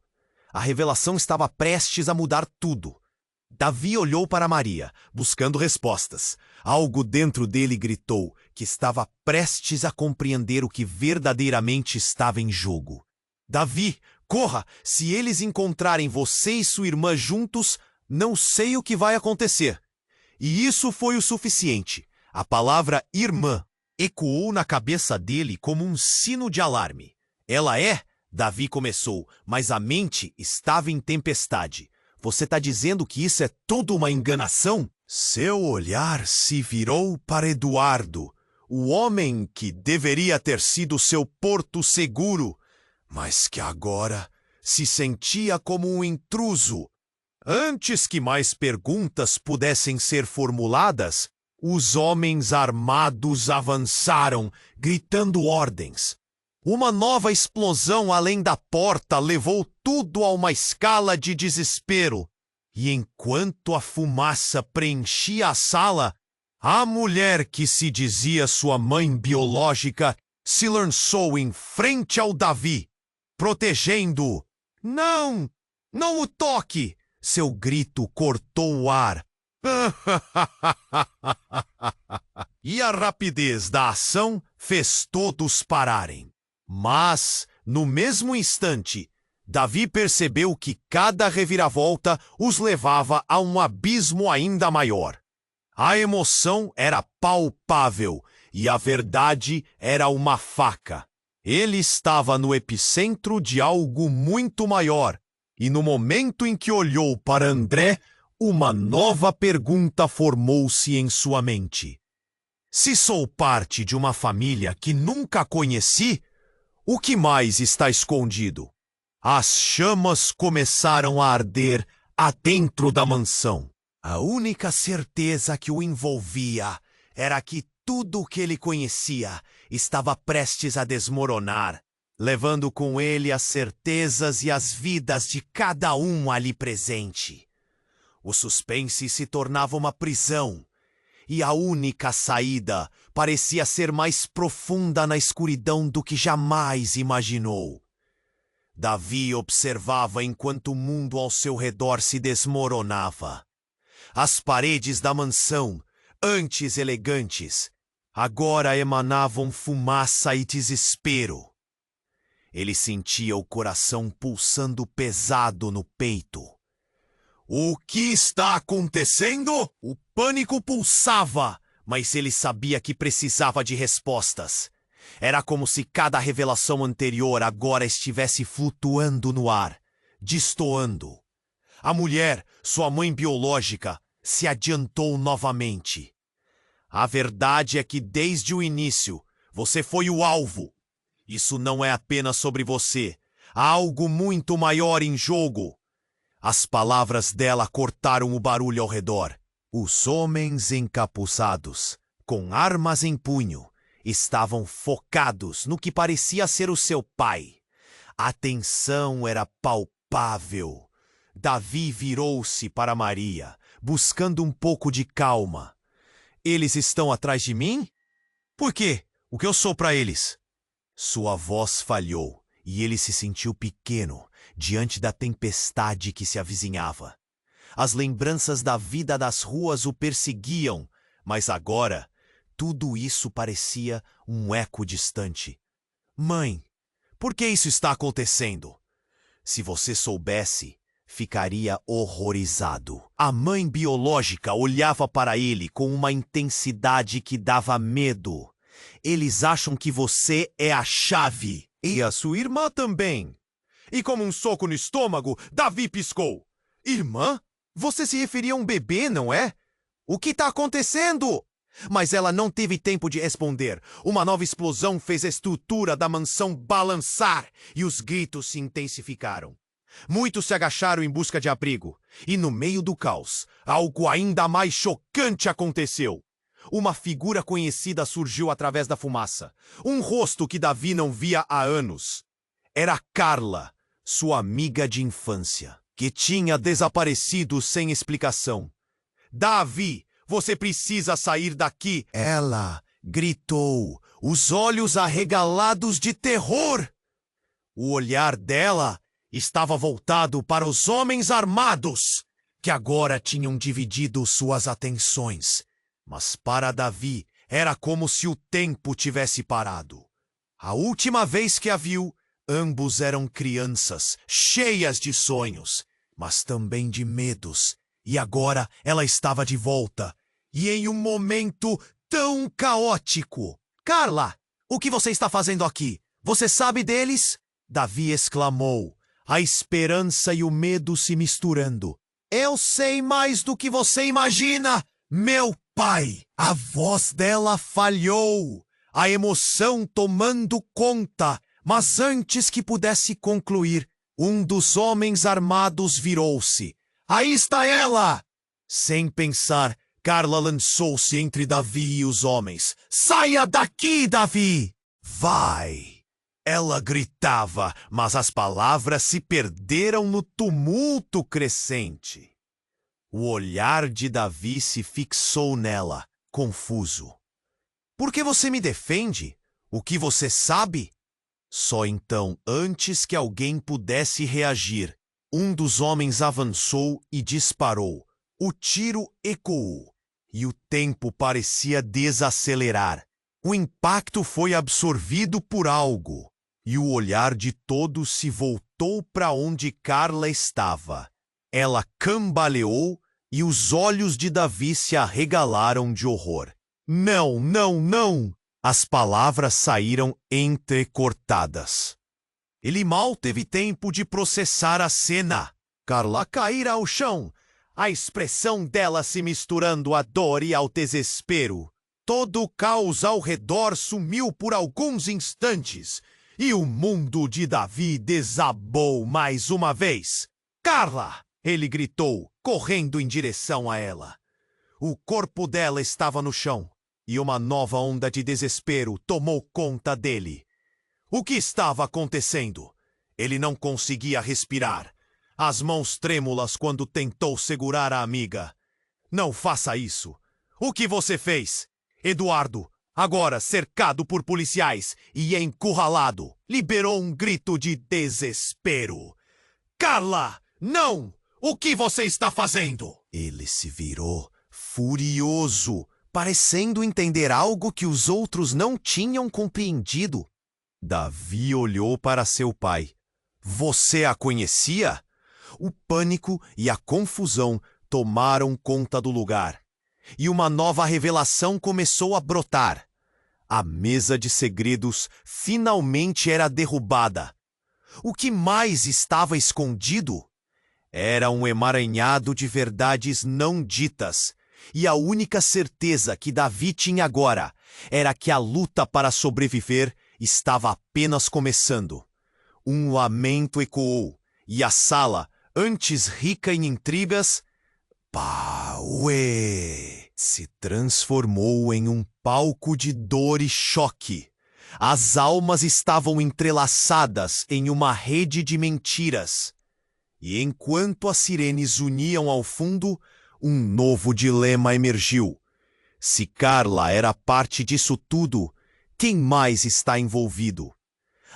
A revelação estava prestes a mudar tudo. Davi olhou para Maria, buscando respostas. Algo dentro dele gritou que estava prestes a compreender o que verdadeiramente estava em jogo. Davi, corra! Se eles encontrarem você e sua irmã juntos, não sei o que vai acontecer. E isso foi o suficiente. A palavra irmã ecoou na cabeça dele como um sino de alarme. Ela é? Davi começou, mas a mente estava em tempestade. Você está dizendo que isso é tudo uma enganação? Seu olhar se virou para Eduardo, o homem que deveria ter sido seu porto seguro, mas que agora se sentia como um intruso. Antes que mais perguntas pudessem ser formuladas, os homens armados avançaram, gritando ordens. Uma nova explosão além da porta levou tudo a uma escala de desespero. E enquanto a fumaça preenchia a sala, a mulher que se dizia sua mãe biológica se lançou em frente ao Davi, protegendo-o. Não! Não o toque! Seu grito cortou o ar. E a rapidez da ação fez todos pararem. Mas, no mesmo instante, Davi percebeu que cada reviravolta os levava a um abismo ainda maior. A emoção era palpável e a verdade era uma faca. Ele estava no epicentro de algo muito maior, e no momento em que olhou para André, uma nova pergunta formou-se em sua mente. Se sou parte de uma família que nunca conheci, o que mais está escondido? As chamas começaram a arder adentro da mansão. A única certeza que o envolvia era que tudo o que ele conhecia estava prestes a desmoronar, levando com ele as certezas e as vidas de cada um ali presente. O suspense se tornava uma prisão, e a única saída parecia ser mais profunda na escuridão do que jamais imaginou. Davi observava enquanto o mundo ao seu redor se desmoronava. As paredes da mansão, antes elegantes, agora emanavam fumaça e desespero. Ele sentia o coração pulsando pesado no peito. O que está acontecendo? O pânico pulsava, mas ele sabia que precisava de respostas. Era como se cada revelação anterior agora estivesse flutuando no ar, destoando. A mulher, sua mãe biológica, se adiantou novamente. A verdade é que desde o início, você foi o alvo. Isso não é apenas sobre você. Há algo muito maior em jogo. As palavras dela cortaram o barulho ao redor. Os homens encapuçados, com armas em punho, estavam focados no que parecia ser o seu pai. A tensão era palpável. Davi virou-se para Maria, buscando um pouco de calma. Eles estão atrás de mim? Por quê? O que eu sou para eles? Sua voz falhou e ele se sentiu pequeno diante da tempestade que se avizinhava. As lembranças da vida das ruas o perseguiam, mas agora tudo isso parecia um eco distante. Mãe, por que isso está acontecendo? Se você soubesse, ficaria horrorizado. A mãe biológica olhava para ele com uma intensidade que dava medo. Eles acham que você é a chave. E a sua irmã também. E como um soco no estômago, Davi piscou. Irmã? Você se referia a um bebê, não é? O que está acontecendo? Mas ela não teve tempo de responder. Uma nova explosão fez a estrutura da mansão balançar e os gritos se intensificaram. Muitos se agacharam em busca de abrigo. E no meio do caos, algo ainda mais chocante aconteceu. Uma figura conhecida surgiu através da fumaça. Um rosto que Davi não via há anos. Era Carla, sua amiga de infância, que tinha desaparecido sem explicação. Davi, você precisa sair daqui! Ela gritou, os olhos arregalados de terror. O olhar dela estava voltado para os homens armados, que agora tinham dividido suas atenções. Mas para Davi era como se o tempo tivesse parado. A última vez que a viu, ambos eram crianças, cheias de sonhos, mas também de medos. E agora ela estava de volta, e em um momento tão caótico. Carla, o que você está fazendo aqui? Você sabe deles? Davi exclamou, a esperança e o medo se misturando. Eu sei mais do que você imagina, meu pai! A voz dela falhou, a emoção tomando conta, mas antes que pudesse concluir, um dos homens armados virou-se. Aí está ela! Sem pensar, Carla lançou-se entre Davi e os homens. Saia daqui, Davi! Vai! Ela gritava, mas as palavras se perderam no tumulto crescente. O olhar de Davi se fixou nela, confuso. Por que você me defende? O que você sabe? Só então, antes que alguém pudesse reagir, um dos homens avançou e disparou. O tiro ecoou, e o tempo parecia desacelerar. O impacto foi absorvido por algo, e o olhar de todos se voltou para onde Carla estava. Ela cambaleou, e os olhos de Davi se arregalaram de horror. Não, não, não! As palavras saíram entrecortadas. Ele mal teve tempo de processar a cena. Carla caíra ao chão, a expressão dela se misturando à dor e ao desespero. Todo o caos ao redor sumiu por alguns instantes, e o mundo de Davi desabou mais uma vez. Carla! Ele gritou, correndo em direção a ela. O corpo dela estava no chão, e uma nova onda de desespero tomou conta dele. O que estava acontecendo? Ele não conseguia respirar. As mãos trêmulas quando tentou segurar a amiga. Não faça isso. O que você fez? Eduardo, agora cercado por policiais e encurralado, liberou um grito de desespero. Carla, não! O que você está fazendo? Ele se virou, furioso, parecendo entender algo que os outros não tinham compreendido. Davi olhou para seu pai. Você a conhecia? O pânico e a confusão tomaram conta do lugar. E uma nova revelação começou a brotar. A mesa de segredos finalmente era derrubada. O que mais estava escondido? Era um emaranhado de verdades não ditas. E a única certeza que Davi tinha agora era que a luta para sobreviver estava apenas começando. Um lamento ecoou, e a sala, antes rica em intrigas, se transformou em um palco de dor e choque. As almas estavam entrelaçadas em uma rede de mentiras. E enquanto as sirenes uniam ao fundo, um novo dilema emergiu. Se Carla era parte disso tudo, quem mais está envolvido?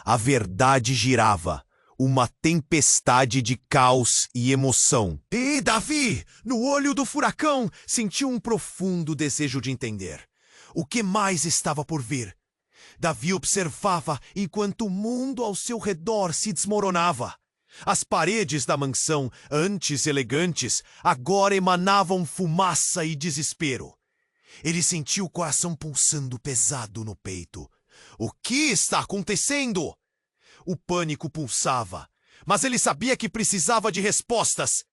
A verdade girava, uma tempestade de caos e emoção. E Davi, no olho do furacão, sentiu um profundo desejo de entender. O que mais estava por vir? Davi observava enquanto o mundo ao seu redor se desmoronava. As paredes da mansão, antes elegantes, agora emanavam fumaça e desespero. Ele sentiu o coração pulsando pesado no peito. O que está acontecendo? O pânico pulsava, mas ele sabia que precisava de respostas.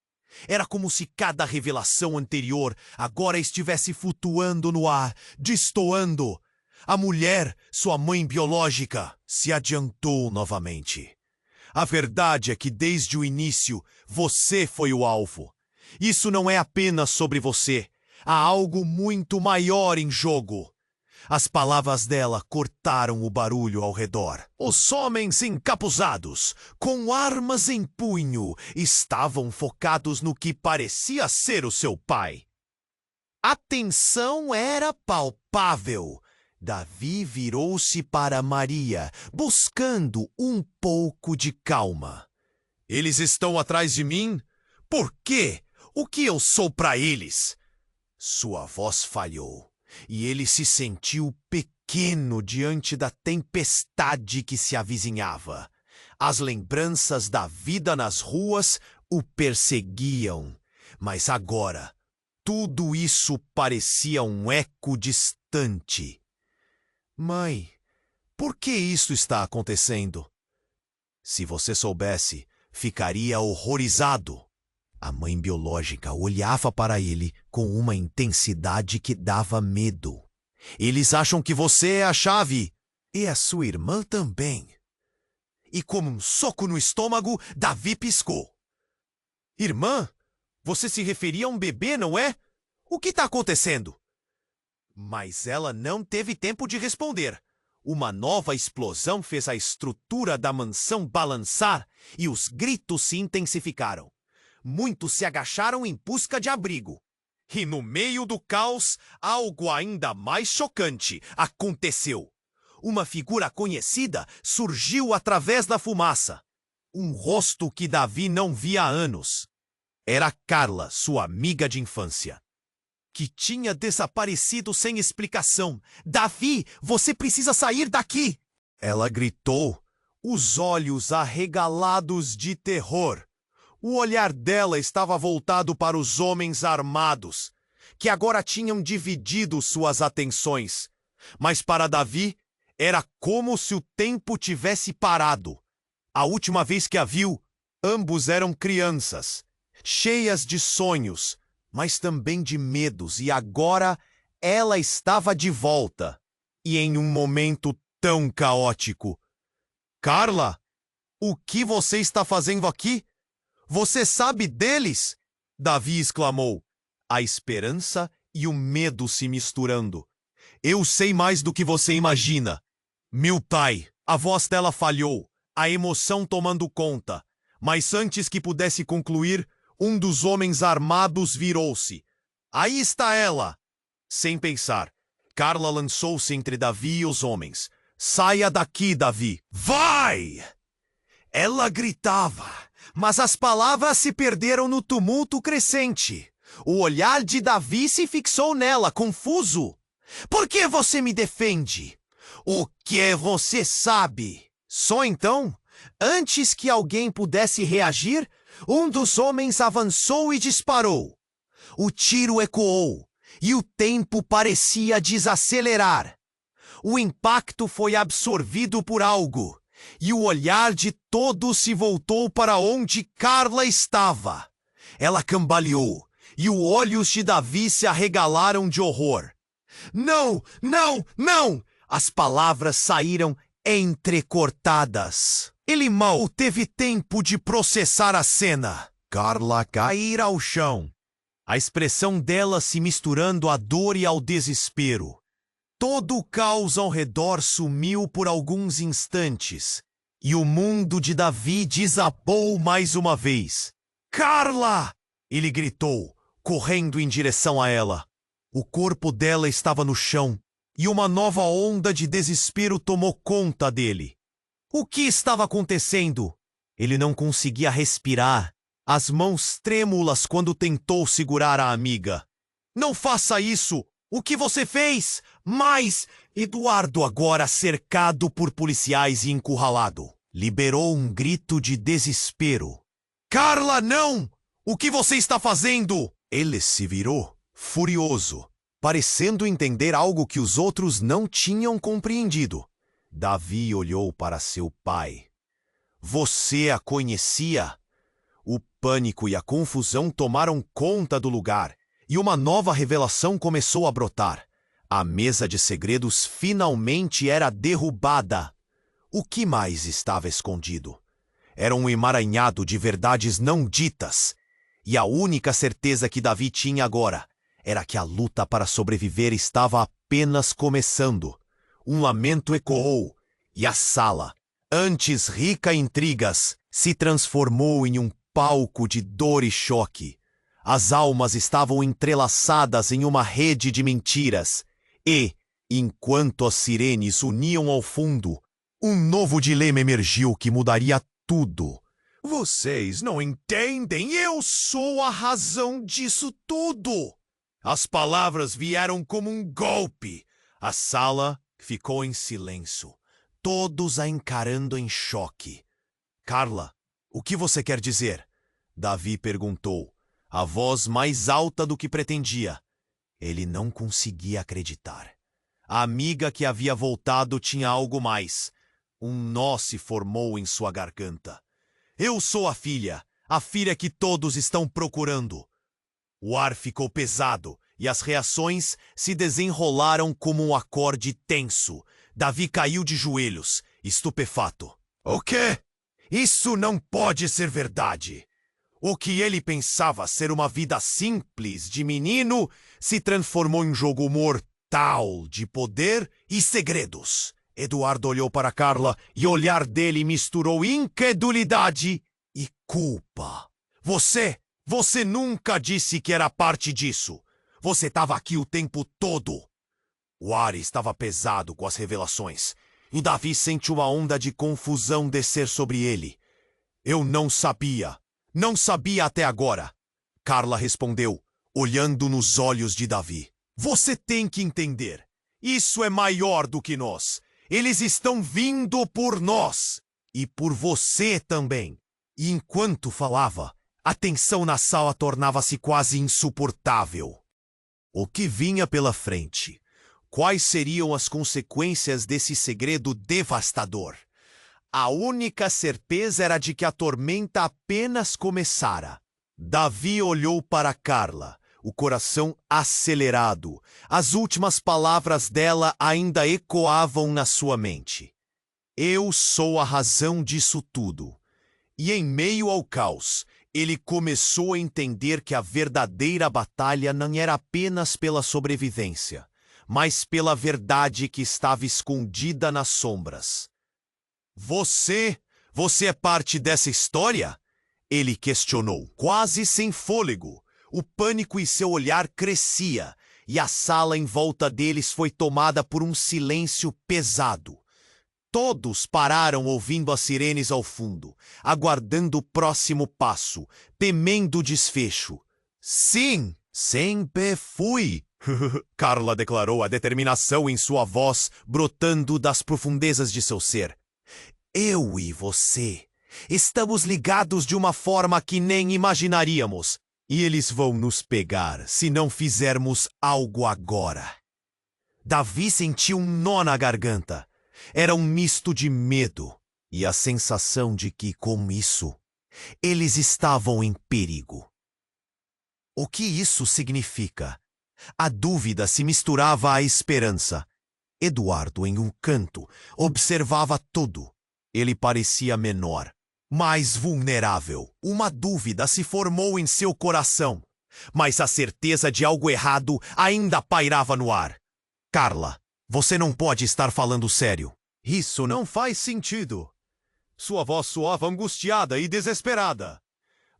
Era como se cada revelação anterior agora estivesse flutuando no ar, destoando. A mulher, sua mãe biológica, se adiantou novamente. A verdade é que desde o início você foi o alvo. Isso não é apenas sobre você. Há algo muito maior em jogo. As palavras dela cortaram o barulho ao redor. Os homens encapuzados, com armas em punho, estavam focados no que parecia ser o seu pai. A tensão era palpável. Davi virou-se para Maria, buscando um pouco de calma. Eles estão atrás de mim? Por quê? O que eu sou para eles? Sua voz falhou. E ele se sentiu pequeno diante da tempestade que se avizinhava. As lembranças da vida nas ruas o perseguiam, mas agora tudo isso parecia um eco distante. Mãe, por que isso está acontecendo? Se você soubesse, ficaria horrorizado. A mãe biológica olhava para ele com uma intensidade que dava medo. Eles acham que você é a chave. E a sua irmã também. E como um soco no estômago, Davi piscou. Irmã? Você se referia a um bebê, não é? O que está acontecendo? Mas ela não teve tempo de responder. Uma nova explosão fez a estrutura da mansão balançar e os gritos se intensificaram. Muitos se agacharam em busca de abrigo. E no meio do caos, algo ainda mais chocante aconteceu. Uma figura conhecida surgiu através da fumaça. Um rosto que Davi não via há anos. Era Carla, sua amiga de infância, que tinha desaparecido sem explicação. Davi, você precisa sair daqui! Ela gritou, os olhos arregalados de terror. O olhar dela estava voltado para os homens armados, que agora tinham dividido suas atenções. Mas para Davi, era como se o tempo tivesse parado. A última vez que a viu, ambos eram crianças, cheias de sonhos, mas também de medos, e agora ela estava de volta, e em um momento tão caótico. Carla, o que você está fazendo aqui? Você sabe deles? Davi exclamou, a esperança e o medo se misturando. Eu sei mais do que você imagina. Meu pai, a voz dela falhou, a emoção tomando conta. Mas antes que pudesse concluir, um dos homens armados virou-se. Aí está ela! Sem pensar, Carla lançou-se entre Davi e os homens. Saia daqui, Davi! Vai! Ela gritava, mas as palavras se perderam no tumulto crescente. O olhar de Davi se fixou nela, confuso. Por que você me defende? O que você sabe? Só então, antes que alguém pudesse reagir, um dos homens avançou e disparou. O tiro ecoou e o tempo parecia desacelerar. O impacto foi absorvido por algo. E o olhar de todos se voltou para onde Carla estava. Ela cambaleou, e os olhos de Davi se arregalaram de horror. Não, não, não! As palavras saíram entrecortadas. Ele mal teve tempo de processar a cena. Carla caíra ao chão, a expressão dela se misturando à dor e ao desespero. Todo o caos ao redor sumiu por alguns instantes, e o mundo de Davi desabou mais uma vez. Carla! Ele gritou, correndo em direção a ela. O corpo dela estava no chão, e uma nova onda de desespero tomou conta dele. O que estava acontecendo? Ele não conseguia respirar, as mãos trêmulas quando tentou segurar a amiga. Não faça isso! O que você fez? Mas Eduardo, agora cercado por policiais e encurralado, liberou um grito de desespero. Carla, não! O que você está fazendo? Ele se virou, furioso, parecendo entender algo que os outros não tinham compreendido. Davi olhou para seu pai. Você a conhecia? O pânico e a confusão tomaram conta do lugar, e uma nova revelação começou a brotar. A mesa de segredos finalmente era derrubada. O que mais estava escondido? Era um emaranhado de verdades não ditas, e a única certeza que Davi tinha agora era que a luta para sobreviver estava apenas começando. Um lamento ecoou, e a sala, antes rica em intrigas, se transformou em um palco de dor e choque. As almas estavam entrelaçadas em uma rede de mentiras, e, enquanto as sirenes uniam ao fundo, um novo dilema emergiu que mudaria tudo. Vocês não entendem, eu sou a razão disso tudo! As palavras vieram como um golpe. A sala ficou em silêncio, todos a encarando em choque. Carla, o que você quer dizer? Davi perguntou, a voz mais alta do que pretendia. Ele não conseguia acreditar. A amiga que havia voltado tinha algo mais. Um nó se formou em sua garganta. Eu sou a filha que todos estão procurando. O ar ficou pesado e as reações se desenrolaram como um acorde tenso. Davi caiu de joelhos, estupefato. O quê? Isso não pode ser verdade. O que ele pensava ser uma vida simples de menino se transformou em um jogo mortal de poder e segredos. Eduardo olhou para Carla e o olhar dele misturou incredulidade e culpa. Você nunca disse que era parte disso. Você estava aqui o tempo todo. O ar estava pesado com as revelações, e Davi sentiu uma onda de confusão descer sobre ele. Eu não sabia até agora. Carla respondeu, olhando nos olhos de Davi. Você tem que entender. Isso é maior do que nós. Eles estão vindo por nós. E por você também. E enquanto falava, a tensão na sala tornava-se quase insuportável. O que vinha pela frente? Quais seriam as consequências desse segredo devastador? A única certeza era de que a tormenta apenas começara. Davi olhou para Carla, o coração acelerado. As últimas palavras dela ainda ecoavam na sua mente. Eu sou a razão disso tudo. E em meio ao caos, ele começou a entender que a verdadeira batalha não era apenas pela sobrevivência, mas pela verdade que estava escondida nas sombras. Você é parte dessa história? Ele questionou, quase sem fôlego. O pânico em seu olhar crescia, e a sala em volta deles foi tomada por um silêncio pesado. Todos pararam ouvindo as sirenes ao fundo, aguardando o próximo passo, temendo o desfecho. Sim, sempre fui, Carla declarou, a determinação em sua voz brotando das profundezas de seu ser. Eu e você estamos ligados de uma forma que nem imaginaríamos, e eles vão nos pegar se não fizermos algo agora. Davi sentiu um nó na garganta. Era um misto de medo e a sensação de que, com isso, eles estavam em perigo. O que isso significa? A dúvida se misturava à esperança. Eduardo, em um canto, observava tudo. Ele parecia menor, mais vulnerável. Uma dúvida se formou em seu coração, mas a certeza de algo errado ainda pairava no ar. Carla, você não pode estar falando sério. Isso não faz sentido. Sua voz soava angustiada e desesperada.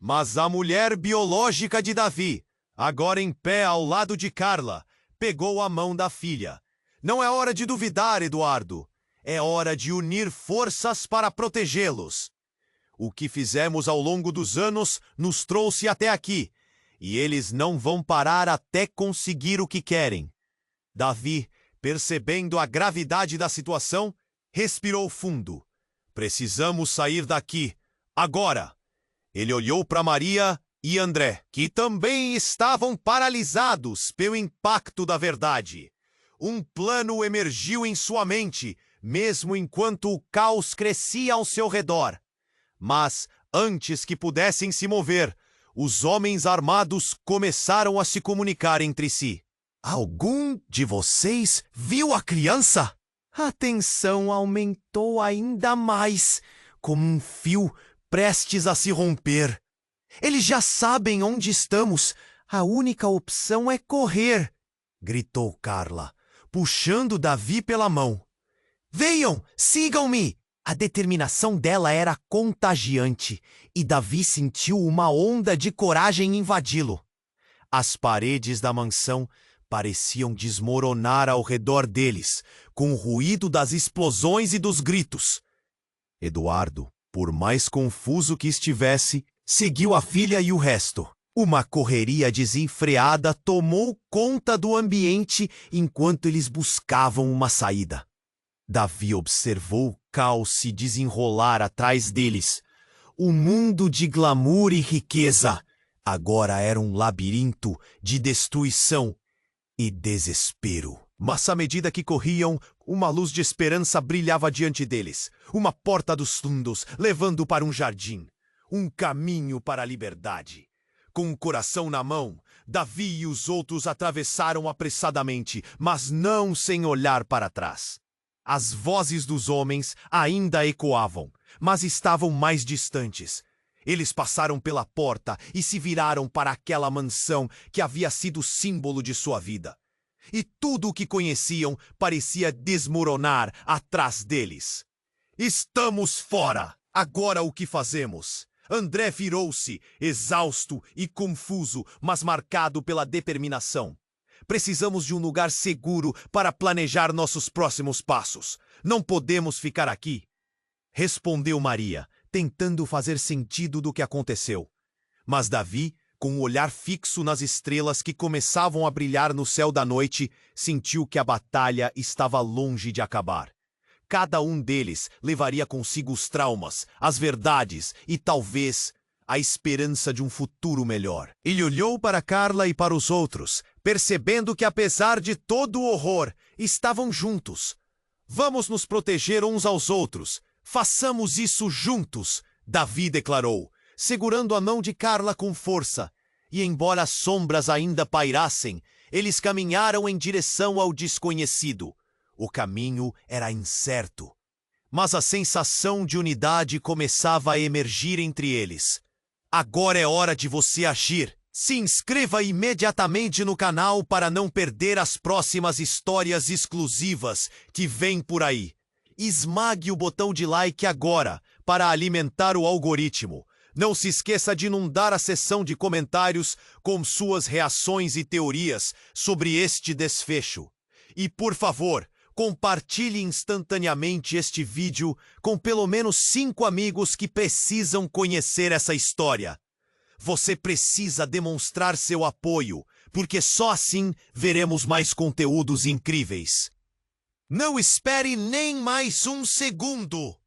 Mas a mulher biológica de Davi, agora em pé ao lado de Carla, pegou a mão da filha. Não é hora de duvidar, Eduardo. É hora de unir forças para protegê-los. O que fizemos ao longo dos anos nos trouxe até aqui, e eles não vão parar até conseguir o que querem. Davi, percebendo a gravidade da situação, respirou fundo. Precisamos sair daqui, agora. Ele olhou para Maria e André, que também estavam paralisados pelo impacto da verdade. Um plano emergiu em sua mente, mesmo enquanto o caos crescia ao seu redor. Mas, Antes que pudessem se mover, os homens armados começaram a se comunicar entre si. Algum de vocês viu a criança? A tensão aumentou ainda mais, como um fio prestes a se romper. Eles já sabem onde estamos. A única opção é correr, gritou Carla, puxando Davi pela mão. Venham, sigam-me! A determinação dela era contagiante e Davi sentiu uma onda de coragem invadi-lo. As paredes da mansão pareciam desmoronar ao redor deles, com o ruído das explosões e dos gritos. Eduardo, por mais confuso que estivesse, seguiu a filha e o resto. Uma correria desenfreada tomou conta do ambiente enquanto eles buscavam uma saída. Davi observou o caos se desenrolar atrás deles. O mundo de glamour e riqueza agora era um labirinto de destruição e desespero. Mas à medida que corriam, uma luz de esperança brilhava diante deles. Uma porta dos fundos levando para um jardim. Um caminho para a liberdade. Com o coração na mão, Davi e os outros atravessaram apressadamente, mas não sem olhar para trás. As vozes dos homens ainda ecoavam, mas estavam mais distantes. Eles passaram pela porta e se viraram para aquela mansão que havia sido símbolo de sua vida. E tudo o que conheciam parecia desmoronar atrás deles. Estamos fora! Agora o que fazemos? André virou-se, exausto e confuso, mas marcado pela determinação. Precisamos de um lugar seguro para planejar nossos próximos passos. Não podemos ficar aqui, respondeu Maria, tentando fazer sentido do que aconteceu. Mas Davi, com o olhar fixo nas estrelas que começavam a brilhar no céu da noite, sentiu que a batalha estava longe de acabar. Cada um deles levaria consigo os traumas, as verdades e, talvez, a esperança de um futuro melhor. Ele olhou para Carla e para os outros, percebendo que, apesar de todo o horror, estavam juntos. Vamos nos proteger uns aos outros. Façamos isso juntos, Davi declarou, segurando a mão de Carla com força. E embora as sombras ainda pairassem, eles caminharam em direção ao desconhecido. O caminho era incerto, mas a sensação de unidade começava a emergir entre eles. Agora é hora de você agir. Se inscreva imediatamente no canal para não perder as próximas histórias exclusivas que vêm por aí. Esmague o botão de like agora para alimentar o algoritmo. Não se esqueça de inundar a seção de comentários com suas reações e teorias sobre este desfecho. E, por favor, compartilhe instantaneamente este vídeo com pelo menos 5 amigos que precisam conhecer essa história. Você precisa demonstrar seu apoio, porque só assim veremos mais conteúdos incríveis. Não espere nem mais um segundo!